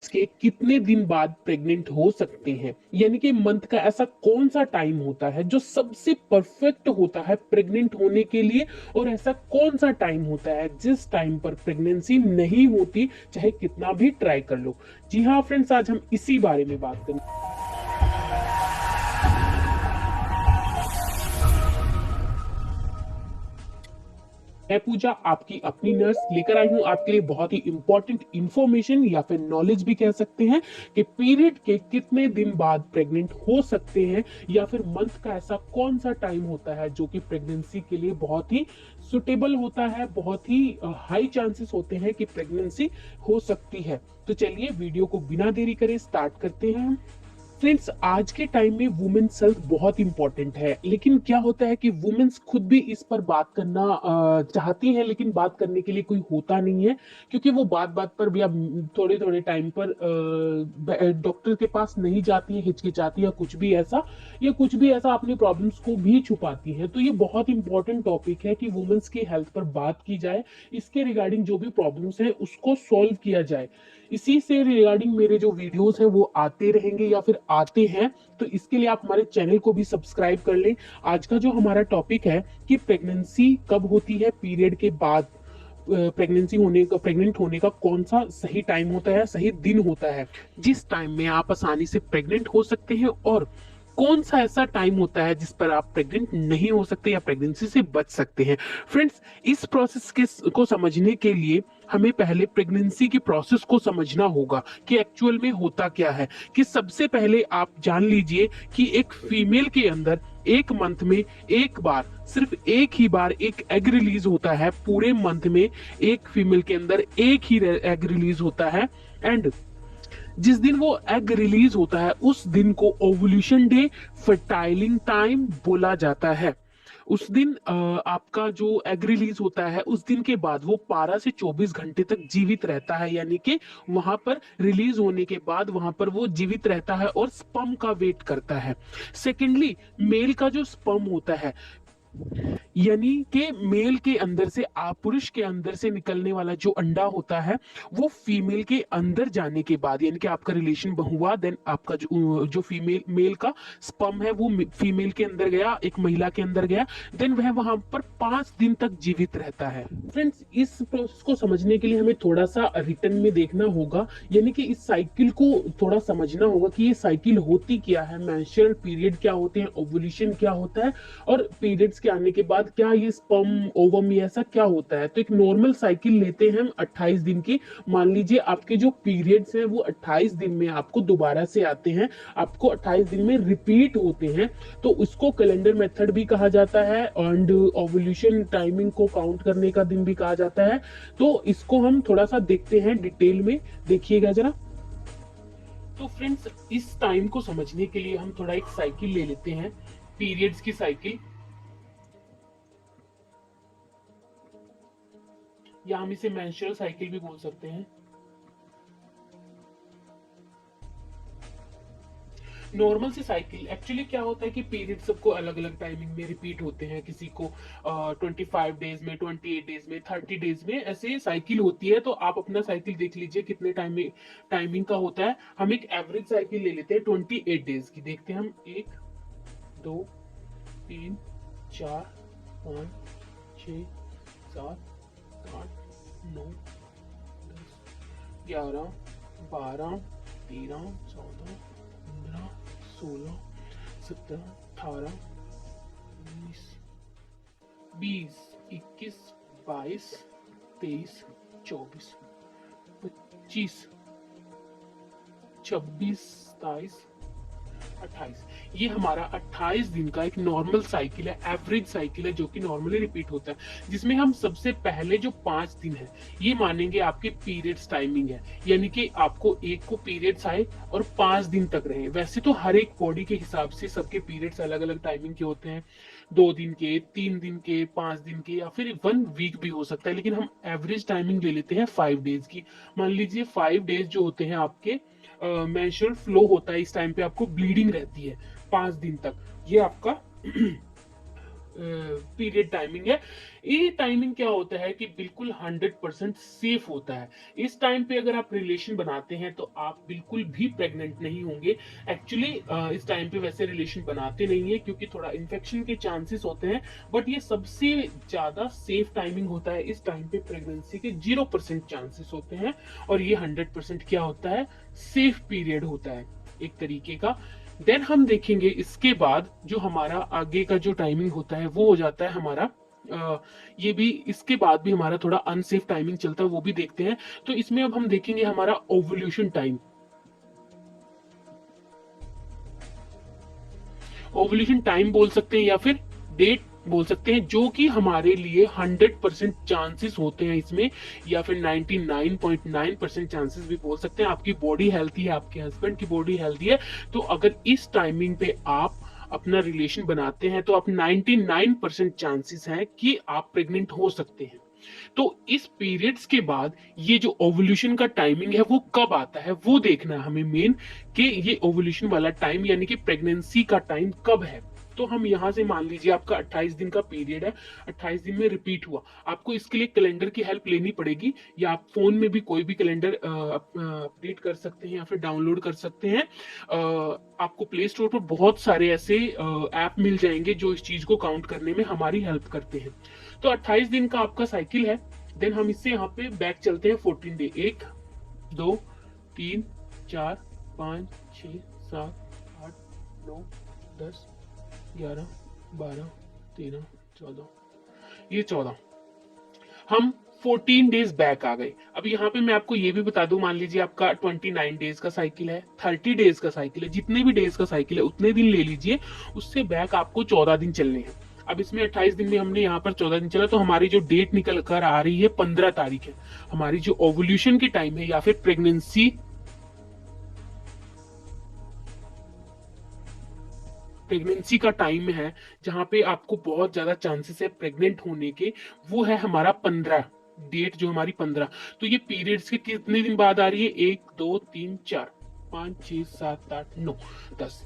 के कितने दिन बाद प्रेग्नेंट हो सकते हैं, यानी कि मंथ का ऐसा कौन सा टाइम होता है जो सबसे परफेक्ट होता है प्रेग्नेंट होने के लिए, और ऐसा कौन सा टाइम होता है जिस टाइम पर प्रेगनेंसी नहीं होती चाहे कितना भी ट्राई कर लो। जी हाँ फ्रेंड्स, आज हम इसी बारे में बात करेंगे। मैं पूजा, आपकी अपनी नर्स, लेकर आई हूँ आपके लिए बहुत ही इंपॉर्टेंट इंफॉर्मेशन या फिर नॉलेज भी कह सकते हैं कि पीरियड के कितने दिन बाद प्रेग्नेंट हो सकते हैं, या फिर मंथ का ऐसा कौन सा टाइम होता है जो कि प्रेगनेंसी के लिए बहुत ही सुटेबल होता है, बहुत ही हाई चांसेस होते हैं कि प्रेगनेंसी हो सकती है। तो चलिए वीडियो को बिना देरी करे स्टार्ट करते हैं हम। फ्रेंड्स, आज के टाइम में वुमेन्स हेल्थ बहुत इंपॉर्टेंट है, लेकिन क्या होता है कि वुमेन्स खुद भी इस पर बात करना चाहती हैं, लेकिन बात करने के लिए कोई होता नहीं है, क्योंकि वो बात बात पर भी अब थोड़े थोड़े टाइम पर डॉक्टर के पास नहीं जाती है, हिचकिचाती है, कुछ भी ऐसा, या कुछ भी ऐसा अपनी प्रॉब्लम्स को भी छुपाती है। तो ये बहुत इंपॉर्टेंट टॉपिक है कि वुमेन्स की हेल्थ पर बात की जाए, इसके रिगार्डिंग जो भी प्रॉब्लम्स है उसको सॉल्व किया जाए। इसी से रिगार्डिंग मेरे जो वीडियोस हैं वो आते रहेंगे या फिर आते हैं, तो इसके लिए आप हमारे चैनल को भी सब्सक्राइब कर लें। आज का जो हमारा टॉपिक है कि प्रेगनेंसी कब होती है, पीरियड के बाद प्रेगनेंसी होने का, प्रेग्नेंट होने का कौन सा सही टाइम होता है, सही दिन होता है जिस टाइम में आप आसानी से प्रेग्नेंट हो सकते हैं, और कौन सा ऐसा टाइम होता है जिस पर आप प्रेग्नेंट नहीं हो सकते या प्रेगनेंसी से बच सकते हैं। फ्रेंड्स, इस प्रोसेस के को समझने के लिए हमें पहले प्रेगनेंसी की प्रोसेस को समझना होगा कि एक्चुअल में होता क्या है। कि सबसे पहले आप जान लीजिए कि एक फीमेल के अंदर एक मंथ में एक बार, सिर्फ एक ही बार एक एग रिलीज होता है। पूरे मंथ में एक फीमेल के अंदर एक ही एग रिलीज होता है, एंड जिस दिन वो एग रिलीज होता है उस दिन को ओवुलेशन डे, फर्टाइलिंग टाइम बोला जाता है। उस दिन आपका जो एग रिलीज होता है उस दिन के बाद वो 12 से 24 घंटे तक जीवित रहता है, यानी कि वहां पर रिलीज होने के बाद वहां पर वो जीवित रहता है और स्पर्म का वेट करता है। सेकेंडली, मेल का जो स्पर्म होता है, यानी कि मेल के अंदर से, आप पुरुष के अंदर से निकलने वाला जो अंडा होता है वो फीमेल के अंदर जाने के बाद, यानी कि आपका रिलेशन हुआ, देन आपका जो फीमेल मेल का स्पर्म है वो फीमेल के अंदर गया, एक महिला के अंदर गया, देन वह वहां पर 5 दिन तक जीवित रहता है। फ्रेंड्स, इस प्रोसेस को समझने के लिए हमें थोड़ा सा रिटर्न में देखना होगा, यानी कि इस साइकिल को थोड़ा समझना होगा कि ये साइकिल होती क्या है, मेंस्ट्रुअल पीरियड क्या होते हैं, ओवुलेशन क्या होता है, और पीरियड्स के आने के बाद क्या ये स्पर्म ओवम ये ऐसा क्या होता है। तो एक नॉर्मल साइकिल लेते हैं हम 28 दिन की। मान लीजिए आपके जो पीरियड्स हैं वो 28 दिन में आपको दोबारा से आते हैं, आपको 28 दिन में रिपीट होते हैं, तो उसको कैलेंडर मेथड भी कहा जाता है, एंड ओवुलेशन टाइमिंग को काउंट करने का दिन भी कहा जाता है। तो इसको हम थोड़ा सा देखते हैं डिटेल में, देखिएगा जरा। तो फ्रेंड्स, इस टाइम को समझने के लिए हम थोड़ा एक साइकिल ले लेते हैं, पीरियड्स की साइकिल, या हम इसे मेंस्ट्रुअल साइकिल भी बोल सकते हैं। नॉर्मल सी साइकिल, एक्चुअली क्या होता है कि पीरियड सबको अलग अलग टाइमिंग में रिपीट होते हैं, किसी को 25 डेज में, 28 डेज में, 30 डेज में, ऐसे साइकिल होती है। तो आप अपना साइकिल देख लीजिए कितने टाइमिंग का होता है। हम एक एवरेज साइकिल ले लेते हैं 28 डेज की, देखते हैं हम। 1 2 3 4 5 6 7 8 9 10 11 12 13 14 15 16 17 18 19 20 21 22 23 24 25 26 27 28। ये हमारा 28 दिन का एक नॉर्मल साइकिल है, एवरेज साइकिल है, जो कि नॉर्मली रिपीट होता है, जिसमें हम सबसे पहले जो 5 दिन है ये मानेंगे आपके पीरियड्स टाइमिंग है, यानी कि आपको एक को पीरियड्स आए और 5 दिन तक रहे। वैसे तो हर एक बॉडी के हिसाब से सबके पीरियड्स अलग अलग टाइमिंग के होते हैं, 2 दिन के, 3 दिन के, 5 दिन के, या फिर 1 वीक भी हो सकता है, लेकिन हम एवरेज टाइमिंग ले लेते हैं 5 डेज की। मान लीजिए 5 डेज जो होते हैं आपके मेंस्ट्रुअल फ्लो होता है, इस टाइम पे आपको ब्लीडिंग रहती है 5 दिन तक। ये आपका पीरियड टाइमिंग है। ये टाइमिंग क्या होता है कि बिल्कुल 100% सेफ होता है। इस टाइम पे अगर आप रिलेशन बनाते हैं तो आप बिल्कुल भी प्रेग्नेंट नहीं होंगे। एक्चुअली इस टाइम पे वैसे रिलेशन बनाते नहीं है क्योंकि थोड़ा इन्फेक्शन के चांसेस होते हैं, बट ये सबसे ज्यादा सेफ टाइमिंग होता है। इस टाइम पे प्रेगनेंसी के 0% चांसेस होते हैं और ये 100% क्या होता है, सेफ पीरियड होता है एक तरीके का। देन हम देखेंगे इसके बाद जो हमारा आगे का जो टाइमिंग होता है वो हो जाता है हमारा ये भी, इसके बाद भी हमारा थोड़ा अनसेफ टाइमिंग चलता है, वो भी देखते हैं। तो इसमें अब हम देखेंगे हमारा ओवुलेशन टाइम। ओवुलेशन टाइम बोल सकते हैं या फिर डेट बोल सकते हैं, जो कि हमारे लिए 100% चांसेस होते हैं इसमें, या फिर 99.9% चांसेस भी बोल सकते हैं। आपकी बॉडी हेल्थी है, आपके हस्बैंड की बॉडी हेल्थी है, तो अगर इस टाइमिंग पे आप अपना रिलेशन बनाते हैं तो आप 99% चांसेस हैं कि आप प्रेग्नेंट हो सकते हैं। तो इस पीरियड्स के बाद ये जो ओवुलेशन का टाइमिंग है वो कब आता है वो देखना है हमें मेन, कि ये ओवुलेशन वाला टाइम यानी कि प्रेगनेंसी का टाइम कब है। तो हम यहां से मान लीजिए आपका 28 दिन का पीरियड है, 28 दिन में रिपीट हुआ, आपको इसके लिए कैलेंडर की हेल्प लेनी पड़ेगी, या आप फोन में भी कोई भी कैलेंडर अपडेट कर सकते हैं या फिर डाउनलोड कर सकते हैं। आपको प्ले स्टोर पर बहुत सारे ऐसे ऐप मिल जाएंगे जो इस चीज को काउंट करने में हमारी हेल्प करते हैं। तो 28 दिन का आपका साइकिल है। देन हम इससे यहाँ पे बैक चलते हैं 14 डे, 1 2 3 4 5 6 7 8 9 10 11 12 13 14, ये 14, हम 14 डेज बैक आ गए। अब यहाँ पे मैं आपको ये भी बता दूं, मान लीजिए आपका 29 डेज का साइकिल है, 30 डेज का साइकिल है, जितने भी डेज का साइकिल है उतने दिन ले लीजिए, उससे बैक आपको 14 दिन चलने हैं। अब इसमें 28 दिन में हमने यहाँ पर 14 दिन चला, तो हमारी जो डेट निकल कर आ रही है 15 तारीख है, हमारी जो ओवुलेशन की टाइम है या फिर प्रेगनेंसी का टाइम है, जहां पे आपको बहुत ज्यादा चांसेस है प्रेग्नेंट होने के, वो है हमारा 15, डेट जो हमारी 15। तो ये पीरियड्स के कितने दिन बाद आ रही है, 1 2 3 4 5 6 7 8 9 10,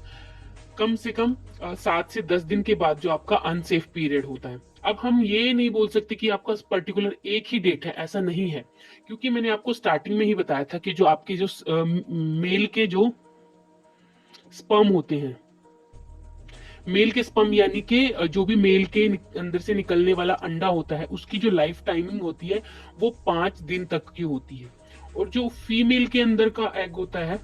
कम से कम 7 से 10 दिन के बाद जो आपका अनसेफ पीरियड होता है। अब हम ये नहीं बोल सकते कि आपका पर्टिकुलर एक ही डेट है, ऐसा नहीं है, क्योंकि मैंने आपको स्टार्टिंग में ही बताया था कि जो आपके जो मेल के जो स्पर्म होते हैं, मेल के स्पर्म यानी कि जो भी मेल के अंदर से निकलने वाला अंडा होता है, उसकी जो लाइफ टाइमिंग होती है वो 5 दिन तक की होती है। और जो फीमेल के अंदर का एग होता है,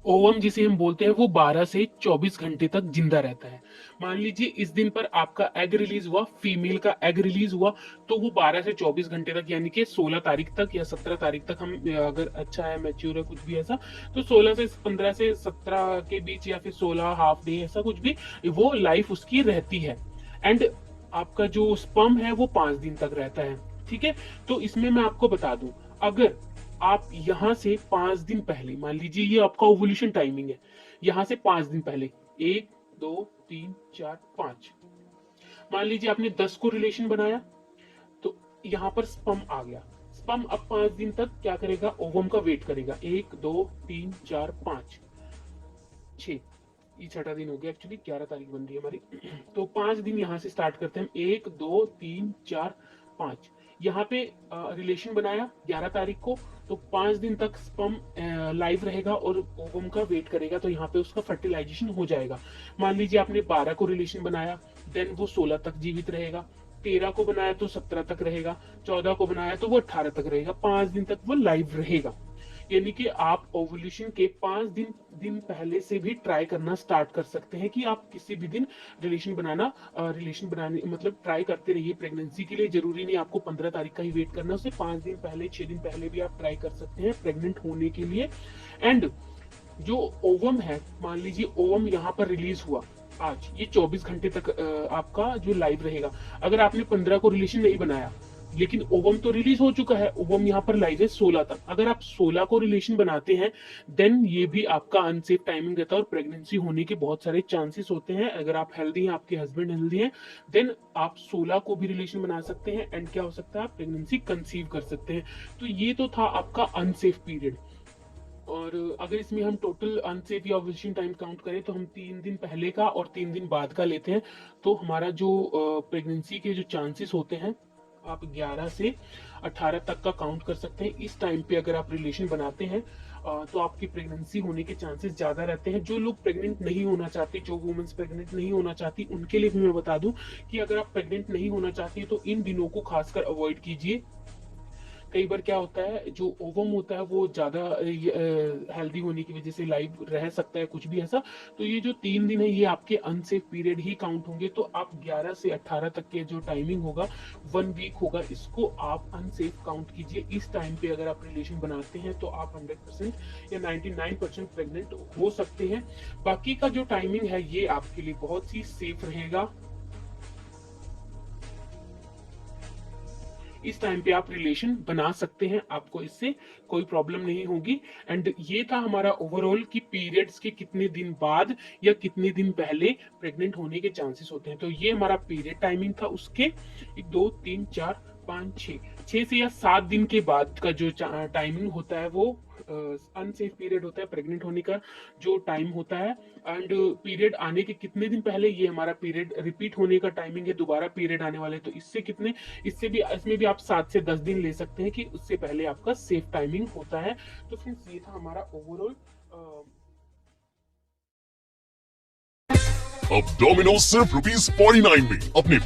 ओवम जिसे हम बोलते हैं, वो 12 से 24 घंटे तक जिंदा रहता है। मान लीजिए इस दिन पर आपका एग रिलीज हुआ, फीमेल का एग रिलीज हुआ, तो वो 12 से 24 घंटे तक यानी कि 16 तारीख तक या 17 तारीख तक, हम अगर अच्छा है मैच्योर है कुछ भी ऐसा, तो 16 से 15 से 17 के बीच या फिर 16 हाफ डे ऐसा कुछ भी, वो लाइफ उसकी रहती है। एंड आपका जो स्पर्म है वो 5 दिन तक रहता है। ठीक है, तो इसमें मैं आपको बता दूं, अगर आप यहां से 5 दिन पहले, मान लीजिए ये आपका ओवुलेशन टाइमिंग है, यहां से 5 दिन पहले, 1 2 3 4 5, मान लीजिए आपने 10 को रिलेशन बनाया, तो यहाँ पर स्पम आ गया। स्पम अब 5 दिन तक क्या करेगा, ओवम का वेट करेगा, 1 2 3 4 5 6, ये छठा दिन हो गया, एक्चुअली 11 तारीख बन रही है हमारी। तो 5 दिन यहाँ से स्टार्ट करते हैं, 1 2 3 4 5, यहाँ पे रिलेशन बनाया 11 तारीख को, तो 5 दिन तक स्पर्म लाइव रहेगा और ओवम का वेट करेगा, तो यहाँ पे उसका फर्टिलाइजेशन हो जाएगा। मान लीजिए आपने 12 को रिलेशन बनाया, देन वो 16 तक जीवित रहेगा, 13 को बनाया तो 17 तक रहेगा, 14 को बनाया तो वो 18 तक रहेगा, 5 दिन तक वो लाइव रहेगा। यानी कि आप ओवुलेशन के 5 दिन पहले से भी ट्राई करना स्टार्ट कर सकते हैं, कि आप किसी भी दिन रिलेशन बनाने मतलब ट्राई करते रहिए प्रेगनेंसी के लिए। जरूरी नहीं आपको 15 तारीख का ही वेट करना, उससे 5 दिन पहले 6 दिन पहले भी आप ट्राई कर सकते हैं प्रेग्नेंट होने के लिए। एंड जो ओवम है, मान लीजिए ओवम यहाँ पर रिलीज हुआ आज, ये 24 घंटे तक आपका जो लाइव रहेगा। अगर आपने 15 को रिलेशन नहीं बनाया, लेकिन ओवम तो रिलीज हो चुका है, ओवम यहाँ पर लाइव है 16 तक, अगर आप 16 को रिलेशन बनाते हैं, देन ये भी आपका अनसेफ टाइमिंग रहता है और प्रेगनेंसी होने के बहुत सारे चांसेस होते हैं। अगर आप हेल्दी हैं, आपके हस्बैंड हेल्दी हैं, देन आप 16 को भी रिलेशन बना सकते हैं, एंड क्या हो सकता है, आप प्रेगनेंसी कंसीव कर सकते हैं। तो ये तो था आपका अनसेफ पीरियड। और अगर इसमें हम टोटल अनसेफ या ओव्यूलेशन टाइम काउंट करें तो हम 3 दिन पहले का और 3 दिन बाद का लेते हैं, तो हमारा जो प्रेगनेंसी के जो चांसेस होते हैं, आप 11 से 18 तक का काउंट कर सकते हैं। इस टाइम पे अगर आप रिलेशन बनाते हैं तो आपकी प्रेगनेंसी होने के चांसेस ज़्यादा रहते हैं। जो लोग प्रेग्नेंट नहीं होना चाहते, जो वुमेन्स प्रेग्नेंट नहीं होना चाहती, उनके लिए भी मैं बता दूं कि अगर आप प्रेग्नेंट नहीं होना चाहती तो इन दिनों को खासकर अवॉइड कीजिए। कई बार क्या होता है, जो ओवम होता है वो ज़्यादा हेल्दी होने की वजह से लाइव रह सकता है, कुछ भी ऐसा। तो ये जो 3 दिन है ये आपके अनसेफ पीरियड ही काउंट होंगे। तो आप 11 से 18 तक के जो टाइमिंग होगा, 1 वीक होगा, इसको आप अनसेफ काउंट कीजिए। इस टाइम पे अगर आप रिलेशन बनाते हैं तो आप 100% या 99% प्रेग्नेंट हो सकते हैं। बाकी का जो टाइमिंग है ये आपके लिए बहुत ही सेफ रहेगा। इस टाइम पे आप रिलेशन बना सकते हैं, आपको इससे कोई प्रॉब्लम नहीं होगी। एंड ये था हमारा ओवरऑल कि पीरियड्स के कितने दिन बाद या कितने दिन पहले प्रेग्नेंट होने के चांसेस होते हैं। तो ये हमारा पीरियड टाइमिंग था। उसके 1 2 3 4 5 6 से या 7 दिन के बाद का जो टाइमिंग होता है वो अनसेफ पीरियड होता है, प्रेग्नेंट होने का जो टाइम होता है। एंड पीरियड आने के कितने दिन पहले ये हमारा पीरियड रिपीट होने का टाइमिंग है, दोबारा पीरियड आने वाले, तो इससे कितने, इससे भी, इसमें भी आप 7 से 10 दिन ले सकते हैं कि उससे पहले आपका सेफ टाइमिंग होता है। तो फ्रेंड्स ये था हमारा ओवरऑल। अब डोमिनोज सिर्फ ₹49 में अपने